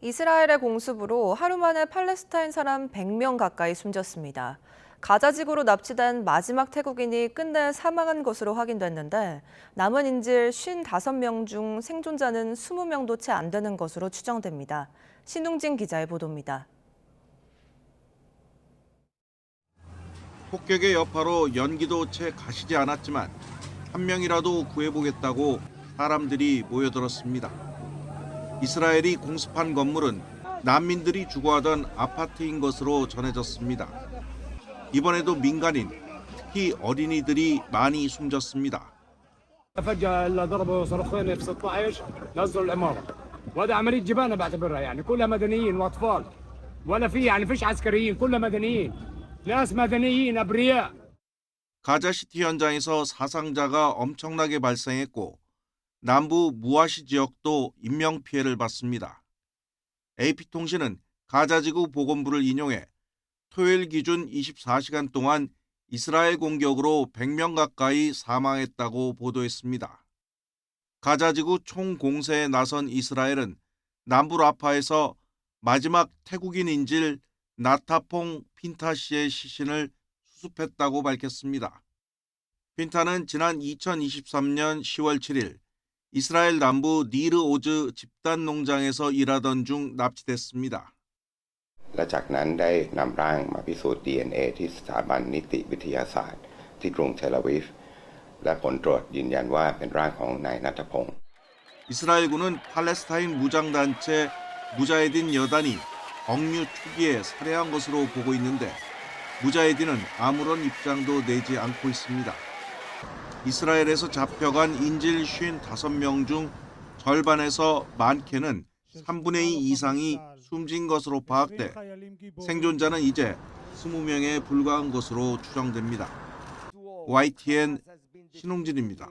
이스라엘의 공습으로 하루 만에 팔레스타인 사람 100명 가까이 숨졌습니다. 가자지구로 납치된 마지막 태국인이 끝내 사망한 것으로 확인됐는데 남은 인질 55명 중 생존자는 20명도 채 안 되는 것으로 추정됩니다. 신웅진 기자의 보도입니다. 폭격의 여파로 연기도 채 가시지 않았지만 한 명이라도 구해보겠다고 사람들이 모여들었습니다. 이스라엘이 공습한 건물은 난민들이 주거하던 아파트인 것으로 전해졌습니다. 이번에도 민간인, 특히 어린이들이 많이 숨졌습니다. فجأة ضربوا صاروخين F-16 نزلوا العمارة وهذا عملية جبانة بعتبرها يعني كلها مدنيين وأطفال ولا في يعني فيش عسكريين كلها مدنيين ناس مدنيين أبرياء. 가자시티 현장에서 사상자가 엄청나게 발생했고 남부 무아시 지역도 인명피해를 봤습니다. AP통신은 가자지구 보건부를 인용해 토요일 기준 24시간 동안 이스라엘 공격으로 100명 가까이 사망했다고 보도했습니다. 가자지구 총공세에 나선 이스라엘은 남부 라파에서 마지막 태국인 인질 나타퐁 핀타 씨의 시신을 수습했다고 밝혔습니다. 핀타는 지난 2023년 10월 7일 이스라엘 남부 니르 오즈 집단 농장에서 일하던 중 납치됐습니다. และจากนั้นได้นำร่างมาพิสูจน์ DNA ที่สถาบันนิติวิทยาศาสตร์ที่กรุงเทลอาวีฟและผลตรวจยืนยันว่าเป็นร่างของนายณัฐพงศ์ 이스라엘군은 팔레스타인 무장단체 무자헤딘 여단이 억류 초기에 살해한 것으로 보고 있는데 무자헤딘은 아무런 입장도 내지 않고 있습니다. 이스라엘에서 잡혀간 인질 55명 중 절반에서 많게는 3분의 2 이상이 숨진 것으로 파악돼 생존자는 이제 20명에 불과한 것으로 추정됩니다. YTN 신홍진입니다.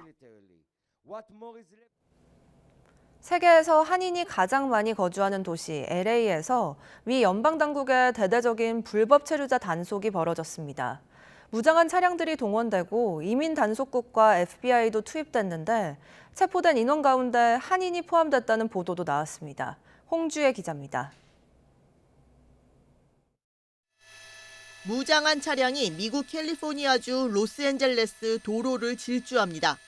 세계에서 한인이 가장 많이 거주하는 도시 LA에서 미 연방당국의 대대적인 불법 체류자 단속이 벌어졌습니다. 무장한 차량들이 동원되고 이민 단속국과 FBI도 투입됐는데 체포된 인원 가운데 한인이 포함됐다는 보도도 나왔습니다. 홍주혜 기자입니다. 무장한 차량이 미국 캘리포니아주 로스앤젤레스 도로를 질주합니다.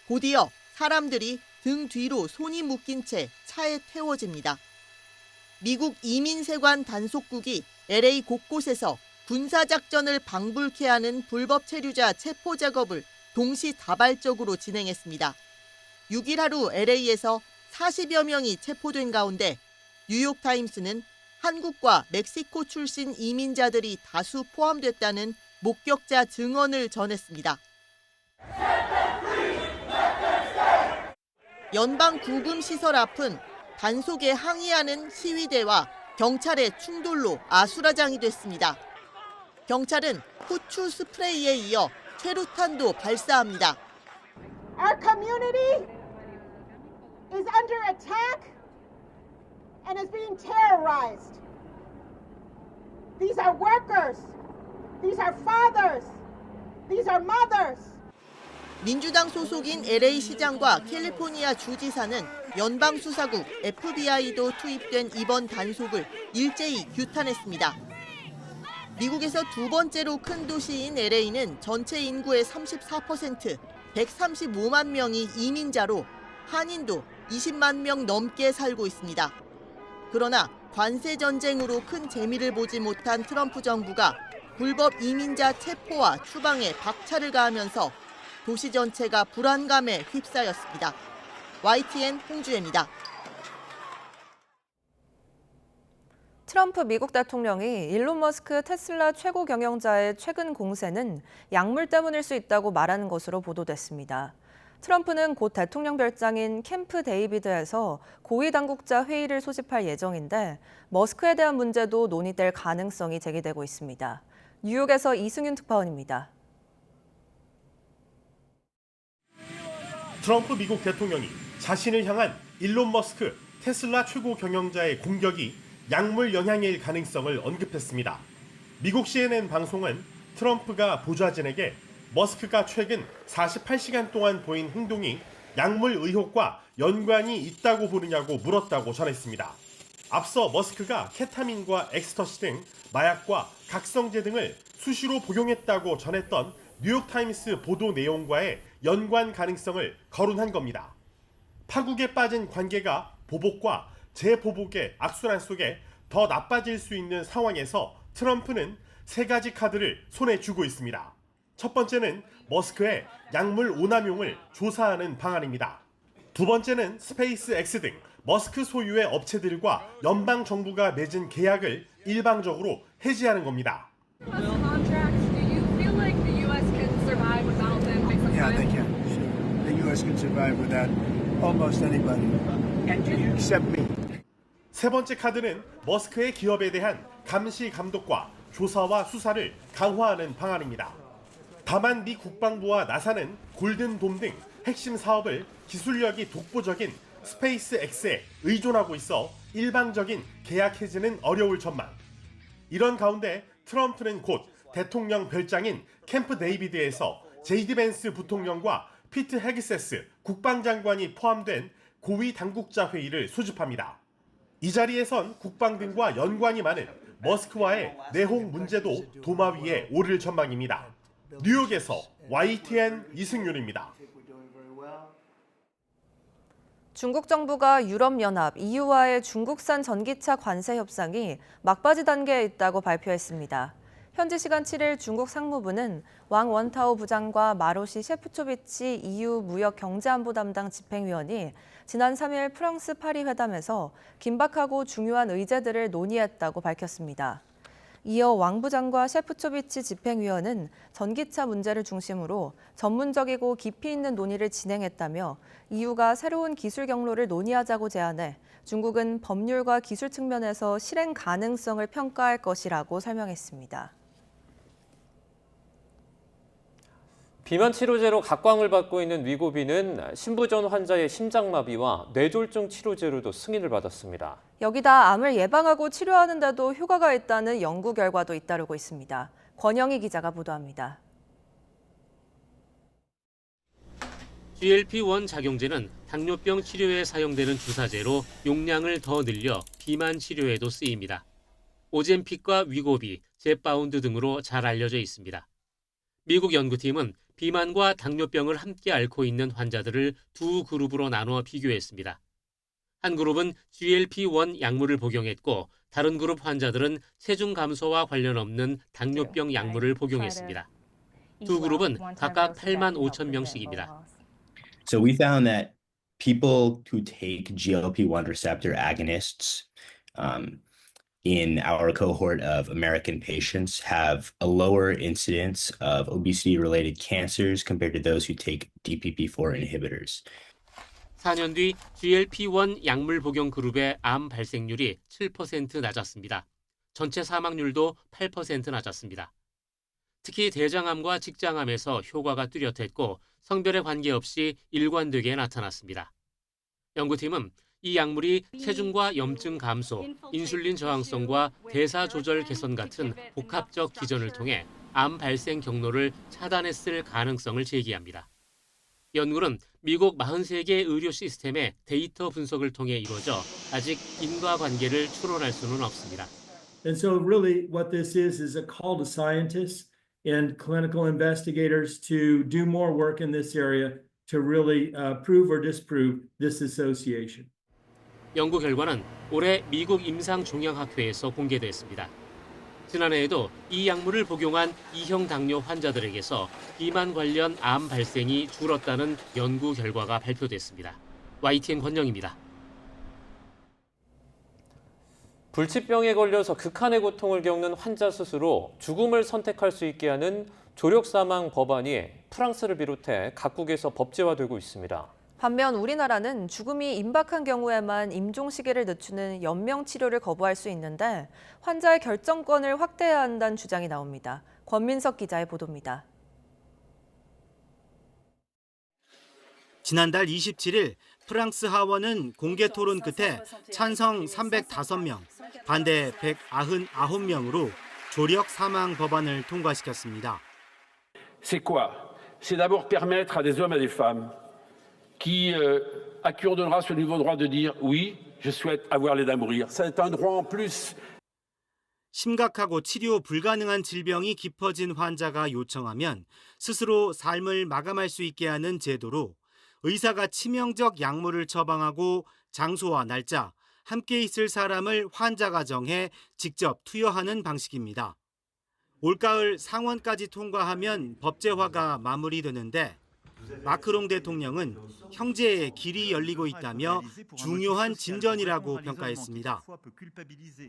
곧이어 사람들이 등 뒤로 손이 묶인 채 차에 태워집니다. 미국 이민세관 단속국이 LA 곳곳에서 군사작전을 방불케 하는 불법 체류자 체포 작업을 동시다발적으로 진행했습니다. 6일 하루 LA에서 40여 명이 체포된 가운데 뉴욕타임스는 한국과 멕시코 출신 이민자들이 다수 포함됐다는 목격자 증언을 전했습니다. 연방 구금시설 앞은 단속에 항의하는 시위대와 경찰의 충돌로 아수라장이 됐습니다. 경찰은 후추 스프레이에 이어 최루탄도 발사합니다. Our community is under attack and is being terrorized. These are workers. These are fathers. These are mothers. 민주당 소속인 LA 시장과 캘리포니아 주지사는 연방수사국 FBI도 투입된 이번 단속을 일제히 규탄했습니다. 미국에서 두 번째로 큰 도시인 LA는 전체 인구의 34%, 135만 명이 이민자로 한인도 20만 명 넘게 살고 있습니다. 그러나 관세 전쟁으로 큰 재미를 보지 못한 트럼프 정부가 불법 이민자 체포와 추방에 박차를 가하면서 도시 전체가 불안감에 휩싸였습니다. YTN 홍주혜입니다. 트럼프 미국 대통령이 일론 머스크 테슬라 최고 경영자의 최근 공세는 약물 때문일 수 있다고 말하는 것으로 보도됐습니다. 트럼프는 곧 대통령 별장인 캠프 데이비드에서 고위 당국자 회의를 소집할 예정인데 머스크에 대한 문제도 논의될 가능성이 제기되고 있습니다. 뉴욕에서 이승윤 특파원입니다. 트럼프 미국 대통령이 자신을 향한 일론 머스크 테슬라 최고 경영자의 공격이 약물 영향일 가능성을 언급했습니다. 미국 CNN 방송은 트럼프가 보좌진에게 머스크가 최근 48시간 동안 보인 행동이 약물 의혹과 연관이 있다고 보느냐고 물었다고 전했습니다. 앞서 머스크가 케타민과 엑스터시 등 마약과 각성제 등을 수시로 복용했다고 전했던 뉴욕타임스 보도 내용과의 연관 가능성을 거론한 겁니다. 파국에 빠진 관계가 보복과 재보복의 악순환 속에 더 나빠질 수 있는 상황에서 트럼프는 세 가지 카드를 손에 쥐고 있습니다. 첫 번째는 머스크의 약물 오남용을 조사하는 방안입니다. 두 번째는 스페이스 X 등 머스크 소유의 업체들과 연방 정부가 맺은 계약을 일방적으로 해지하는 겁니다. Yeah, they can. The U.S. can survive without almost anybody. Except me. 세 번째 카드는 머스크의 기업에 대한 감시 감독과 조사와 수사를 강화하는 방안입니다. 다만 미 국방부와 나사는 골든돔 등 핵심 사업을 기술력이 독보적인 스페이스 X에 의존하고 있어 일방적인 계약 해지는 어려울 전망. 이런 가운데 트럼프는 곧 대통령 별장인 캠프 데이비드에서 제이디 벤스 부통령과 피트 헤그세스 국방장관이 포함된 고위 당국자 회의를 소집합니다. 이 자리에선 국방 등과 연관이 많은 머스크와의 내홍 문제도 도마 위에 오를 전망입니다. 뉴욕에서 YTN 이승윤입니다. 중국 정부가 유럽연합, EU와의 중국산 전기차 관세 협상이 막바지 단계에 있다고 발표했습니다. 현지 시간 7일 중국 상무부는 왕 원타오 부장과 마로시 셰프초비치 EU 무역 경제안보 담당 집행위원이 지난 3일 프랑스 파리 회담에서 긴박하고 중요한 의제들을 논의했다고 밝혔습니다. 이어 왕 부장과 셰프초비치 집행위원은 전기차 문제를 중심으로 전문적이고 깊이 있는 논의를 진행했다며 EU가 새로운 기술 경로를 논의하자고 제안해 중국은 법률과 기술 측면에서 실행 가능성을 평가할 것이라고 설명했습니다. 비만 치료제로 각광을 받고 있는 위고비는 신부전 환자의 심장마비와 뇌졸중 치료제로도 승인을 받았습니다. 여기다 암을 예방하고 치료하는 데도 효과가 있다는 연구 결과도 잇따르고 있습니다. 권영희 기자가 보도합니다. GLP-1 작용제는 당뇨병 치료에 사용되는 주사제로 용량을 더 늘려 비만 치료에도 쓰입니다. 오젬픽과 위고비, 젯바운드 등으로 잘 알려져 있습니다. 미국 연구팀은 비만과 당뇨병을 함께 앓고 있는 환자들을 두 그룹으로 나누어 비교했습니다. 한 그룹은 GLP-1 약물을 복용했고 다른 그룹 환자들은 체중 감소와 관련 없는 당뇨병 약물을 복용했습니다. 두 그룹은 각각 8만 5천 명씩입니다. So we found that people who take GLP-1 receptor agonists in our cohort of American patients have a lower incidence of obesity-related cancers compared to those who take DPP-4 inhibitors. 4년 뒤 GLP-1 약물 복용 그룹의 암 발생률이 7% 낮았습니다. 전체 사망률도 8% 낮았습니다. 특히 대장암과 직장암에서 효과가 뚜렷했고 성별에 관계없이 일관되게 나타났습니다. 연구팀은 이 약물이 체중과 염증 감소, 인슐린 저항성과 대사 조절 개선 같은 복합적 기전을 통해 암 발생 경로를 차단했을 가능성을 제기합니다. 연구는 미국 43개 의료 시스템의 데이터 분석을 통해 이루어져 아직 인과관계를 추론할 수는 없습니다. And so really what this is a call to scientists and clinical investigators to do more work in this area to really prove or disprove this association. 연구 결과는 올해 미국 임상종양학회에서 공개됐습니다. 지난해에도 이 약물을 복용한 2형 당뇨 환자들에게서 비만 관련 암 발생이 줄었다는 연구 결과가 발표됐습니다. YTN 권영입니다. 불치병에 걸려서 극한의 고통을 겪는 환자 스스로 죽음을 선택할 수 있게 하는 조력사망 법안이 프랑스를 비롯해 각국에서 법제화되고 있습니다. 반면 우리나라는 죽음이 임박한 경우에만 임종 시기를 늦추는 연명 치료를 거부할 수 있는데 환자의 결정권을 확대해야 한다는 주장이 나옵니다. 권민석 기자의 보도입니다. 지난달 27일 프랑스 하원은 공개 토론 끝에 찬성 305명, 반대 199명으로 조력 사망 법안을 통과시켰습니다. c'est quoi? C'est d'abord permettre à des hommes et des femmes à qui on donnera ce nouveau droit de dire oui, je souhaite avoir l'aide à mourir. C'est un droit en plus. 심각하고 치료 불가능한 질병이 깊어진 환자가 요청하면 스스로 삶을 마감할 수 있게 하는 제도로 의사가 치명적 약물을 처방하고 장소와 날짜, 함께 있을 사람을 환자가 정해 직접 투여하는 방식입니다. 올가을 상원까지 통과하면 법제화가 마무리되는데 마크롱 대통령은 형제의 길이 열리고 있다며 중요한 진전이라고 평가했습니다.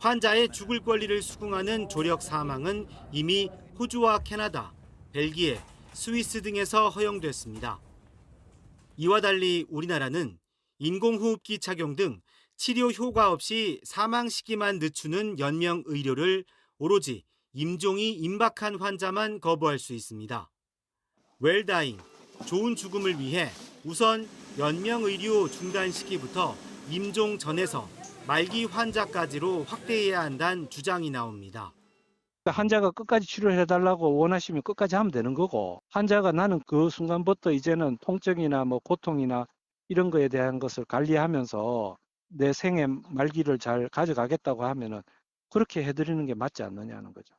환자의 죽을 권리를 수긍하는 조력 사망은 이미 호주와 캐나다, 벨기에, 스위스 등에서 허용됐습니다. 이와 달리 우리나라는 인공호흡기 착용 등 치료 효과 없이 사망 시기만 늦추는 연명 의료를 오로지 임종이 임박한 환자만 거부할 수 있습니다. 웰다잉, 좋은 죽음을 위해 우선 연명 의료 중단 시기부터 임종 전에서 말기 환자까지로 확대해야 한다는 주장이 나옵니다. 환자가 끝까지 치료해달라고 원하시면 끝까지 하면 되는 거고, 환자가 나는 그 순간부터 이제는 통증이나 뭐 고통이나 이런 거에 대한 것을 관리하면서 내 생의 말기를 잘 가져가겠다고 하면은 그렇게 해드리는 게 맞지 않느냐는 거죠.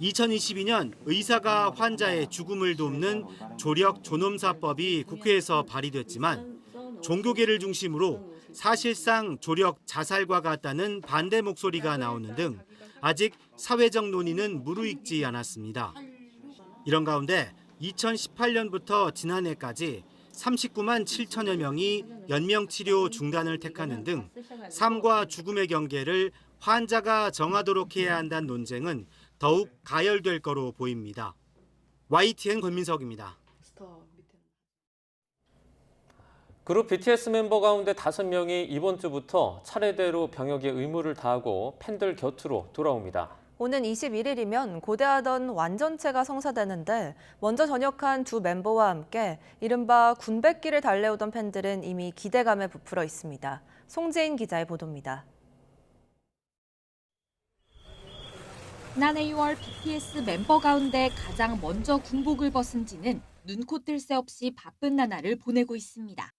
2022년 의사가 환자의 죽음을 돕는 조력 존엄사법이 국회에서 발의됐지만 종교계를 중심으로 사실상 조력 자살과 같다는 반대 목소리가 나오는 등 아직 사회적 논의는 무르익지 않았습니다. 이런 가운데 2018년부터 지난해까지 39만 7천여 명이 연명치료 중단을 택하는 등 삶과 죽음의 경계를 환자가 정하도록 해야 한다는 논쟁은 더욱 가열될 거로 보입니다. YTN 권민석입니다. 그룹 BTS 멤버 가운데 5명이 이번 주부터 차례대로 병역의 의무를 다하고 팬들 곁으로 돌아옵니다. 오는 21일이면 고대하던 완전체가 성사되는데 먼저 전역한 두 멤버와 함께 이른바 군백기를 달래오던 팬들은 이미 기대감에 부풀어 있습니다. 송재인 기자의 보도입니다. 지난해 6월 BTS 멤버 가운데 가장 먼저 군복을 벗은 지는 눈코 뜰 새 없이 바쁜 나날을 보내고 있습니다.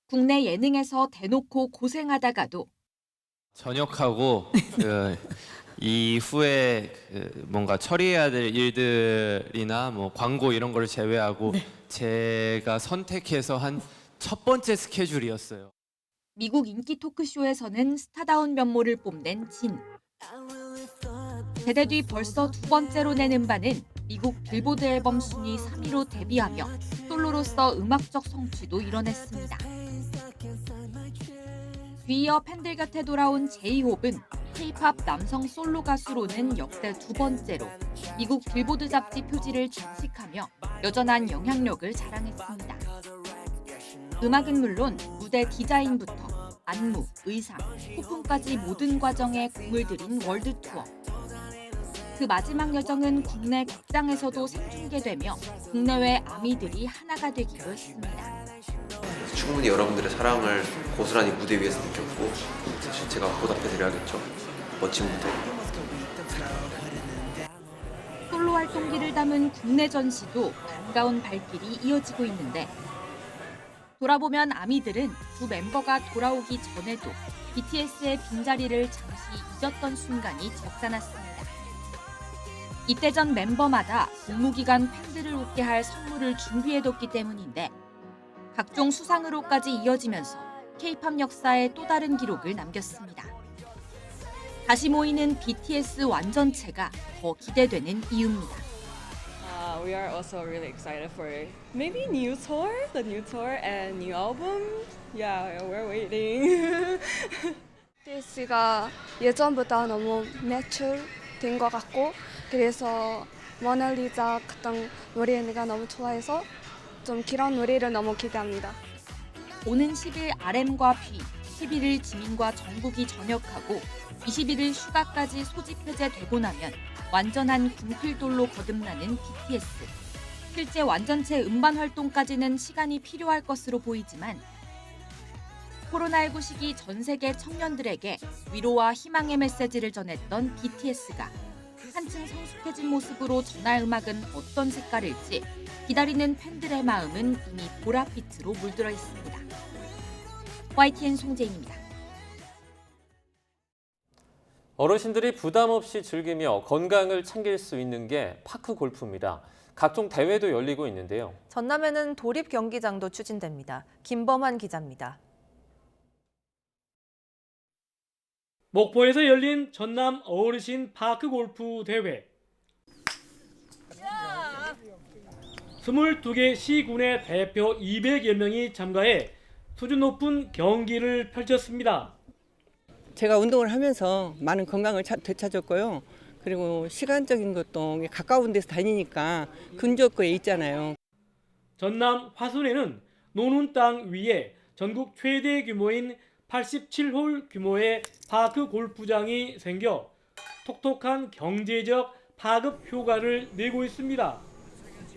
국내 예능에서 대놓고 고생하다가도 전역하고 이후에 뭔가 처리해야 될 일들이나 뭐 광고 이런 걸 제외하고 제가 선택해서 한 첫 번째 스케줄이었어요. 미국 인기 토크쇼에서는 스타다운 면모를 뽐낸 진. 제대 뒤 벌써 두 번째로 낸 음반은 미국 빌보드 앨범 순위 3위로 데뷔하며 솔로로서 음악적 성취도 이뤄냈습니다. 뒤이어 팬들 곁에 돌아온 제이홉은 K-팝 남성 솔로 가수로는 역대 두 번째로 미국 빌보드 잡지 표지를 장식하며 여전한 영향력을 자랑했습니다. 음악은 물론 무대 디자인부터 안무, 의상, 소품까지 모든 과정에 공을 들인 월드 투어. 그 마지막 여정은 국내 극장에서도 생중계되며 국내외 아미들이 하나가 되기로 했습니다. 충분히 여러분들의 사랑을 고스란히 무대 위에서 느꼈고 사실 제가 보답해드려야겠죠. 멋진 무대. 솔로 활동기를 담은 국내 전시도 반가운 발길이 이어지고 있는데 돌아보면 아미들은 두 멤버가 돌아오기 전에도 BTS의 빈자리를 잠시 잊었던 순간이 적잖았습니다. 입대 전 멤버마다 복무기간 팬들을 웃게 할 선물을 준비해뒀기 때문인데 각종 수상으로까지 이어지면서 K-팝 역사에 또 다른 기록을 남겼습니다. 다시 모이는 BTS 완전체가 더 기대되는 이유입니다. We are also really excited for maybe new tour, the new tour and new album. Yeah, we're waiting. BTS가 예전보다 너무 매출된 것 같고 그래서 모나리자 같은 노래 내가 너무 좋아해서 좀 그런 노래를 너무 기대합니다. 오는 10일 RM과 뷔, 11일 지민과 정국이 전역하고 21일 슈가까지 소집 해제되고 나면 완전한 군필돌로 거듭나는 BTS. 실제 완전체 음반 활동까지는 시간이 필요할 것으로 보이지만 코로나19 시기 전 세계 청년들에게 위로와 희망의 메시지를 전했던 BTS가 한층 성숙해진 모습으로 전할 음악은 어떤 색깔일지 기다리는 팬들의 마음은 이미 보랏빛으로 물들어 있습니다. YTN 송재인입니다. 어르신들이 부담 없이 즐기며 건강을 챙길 수 있는 게 파크 골프입니다. 각종 대회도 열리고 있는데요. 전남에는 도립 경기장도 추진됩니다. 김범환 기자입니다. 목포에서 열린 전남 어르신 파크 골프 대회. 22개 시군의 대표 200여 명이 참가해 수준 높은 경기를 펼쳤습니다. 제가 운동을 하면서 많은 건강을 되찾았고요. 그리고 시간적인 것도 가까운 데서 다니니까 근접거에 있잖아요. 전남 화순에는 노는 땅 위에 전국 최대 규모인 87홀 규모의 파크 골프장이 생겨 톡톡한 경제적 파급 효과를 내고 있습니다.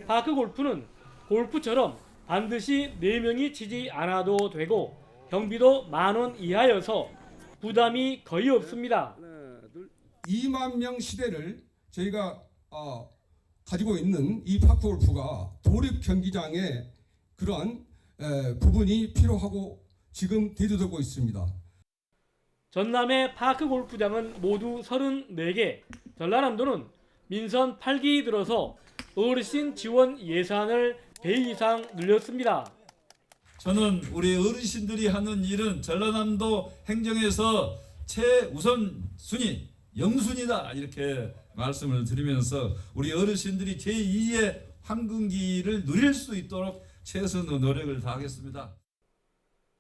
파크 골프는 골프처럼 반드시 4명이 치지 않아도 되고 경비도 10,000원 이하여서 부담이 거의 없습니다. 2만 명 시대를 저희가 가지고 있는 이 파크 골프가 도립 경기장에 그러한 부분이 필요하고 지금 대두되고 있습니다. 전남의 파크 골프장은 모두 34개, 전라남도는 민선 8기 들어서 어르신 지원 예산을 배 이상 늘렸습니다. 저는 우리 어르신들이 하는 일은 전라남도 행정에서 최우선 순위, 영순위다 이렇게 말씀을 드리면서 우리 어르신들이 제2의 황금기를 누릴 수 있도록 최선의 노력을 다하겠습니다.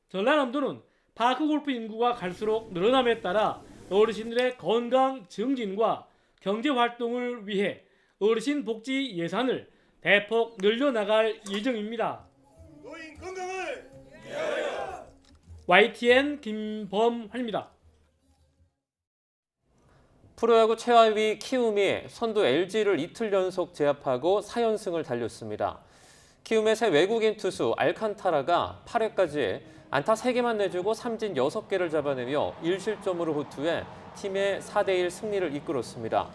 전라남도는 파크 골프 인구가 갈수록 늘어남에 따라 어르신들의 건강 증진과 경제 활동을 위해 어르신 복지 예산을 대폭 늘려나갈 예정입니다. 노인 건강을 위하여. YTN 김범환입니다. 프로야구 최하위 키움이 선두 LG를 이틀 연속 제압하고 4연승을 달렸습니다. 키움의 새 외국인 투수 알칸타라가 8회까지 안타 3개만 내주고 삼진 6개를 잡아내며 1실점으로 호투해 팀의 4대1 승리를 이끌었습니다.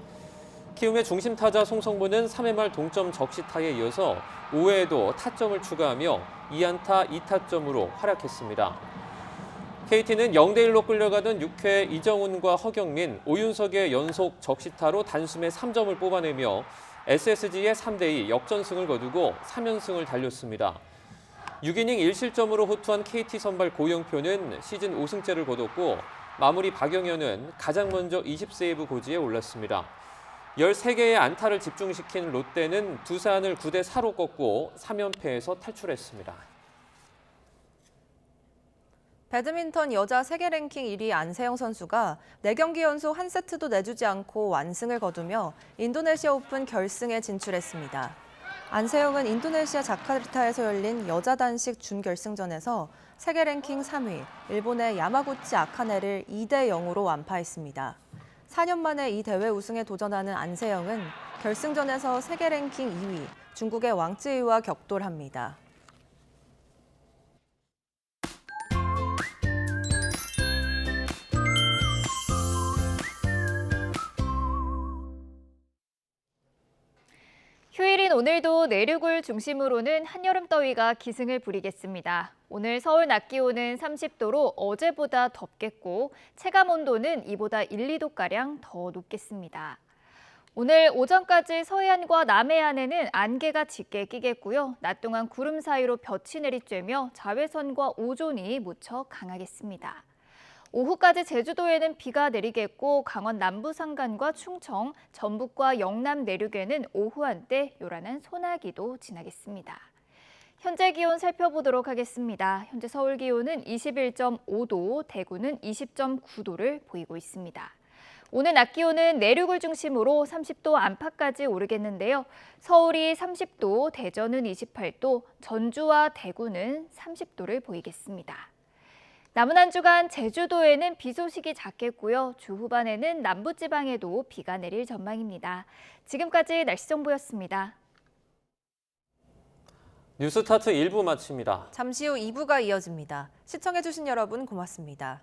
키움의 중심 타자 송성문은 3회 말 동점 적시타에 이어서 5회에도 타점을 추가하며 2안타 2타점으로 활약했습니다. KT는 0대1로 끌려가던 6회 이정훈과 허경민, 오윤석의 연속 적시타로 단숨에 3점을 뽑아내며 SSG의 3대2 역전승을 거두고 3연승을 달렸습니다. 6이닝 1실점으로 호투한 KT 선발 고영표는 시즌 5승째를 거뒀고 마무리 박영현은 가장 먼저 20세이브 고지에 올랐습니다. 13개의 안타를 집중시킨 롯데는 두산을 9대4로 꺾고 3연패에서 탈출했습니다. 배드민턴 여자 세계 랭킹 1위 안세영 선수가 4경기 연속 한 세트도 내주지 않고 완승을 거두며 인도네시아 오픈 결승에 진출했습니다. 안세영은 인도네시아 자카르타에서 열린 여자 단식 준결승전에서 세계 랭킹 3위, 일본의 야마구치 아카네를 2대0으로 완파했습니다. 4년 만에 이 대회 우승에 도전하는 안세영은 결승전에서 세계 랭킹 2위, 중국의 왕쯔이와 격돌합니다. 휴일인 오늘도 내륙을 중심으로는 한여름 더위가 기승을 부리겠습니다. 오늘 서울 낮 기온은 30도로 어제보다 덥겠고 체감 온도는 이보다 1, 2도가량 더 높겠습니다. 오늘 오전까지 서해안과 남해안에는 안개가 짙게 끼겠고요. 낮 동안 구름 사이로 볕이 내리쬐며 자외선과 오존이 무척 강하겠습니다. 오후까지 제주도에는 비가 내리겠고 강원 남부 산간과 충청, 전북과 영남 내륙에는 오후 한때 요란한 소나기도 지나겠습니다. 현재 기온 살펴보도록 하겠습니다. 현재 서울 기온은 21.5도, 대구는 20.9도를 보이고 있습니다. 오늘 낮 기온은 내륙을 중심으로 30도 안팎까지 오르겠는데요. 서울이 30도, 대전은 28도, 전주와 대구는 30도를 보이겠습니다. 남은 한 주간 제주도에는 비 소식이 작겠고요. 주 후반에는 남부지방에도 비가 내릴 전망입니다. 지금까지 날씨 정보였습니다. 뉴스타트 1부 마칩니다. 잠시 후 2부가 이어집니다. 시청해주신 여러분 고맙습니다.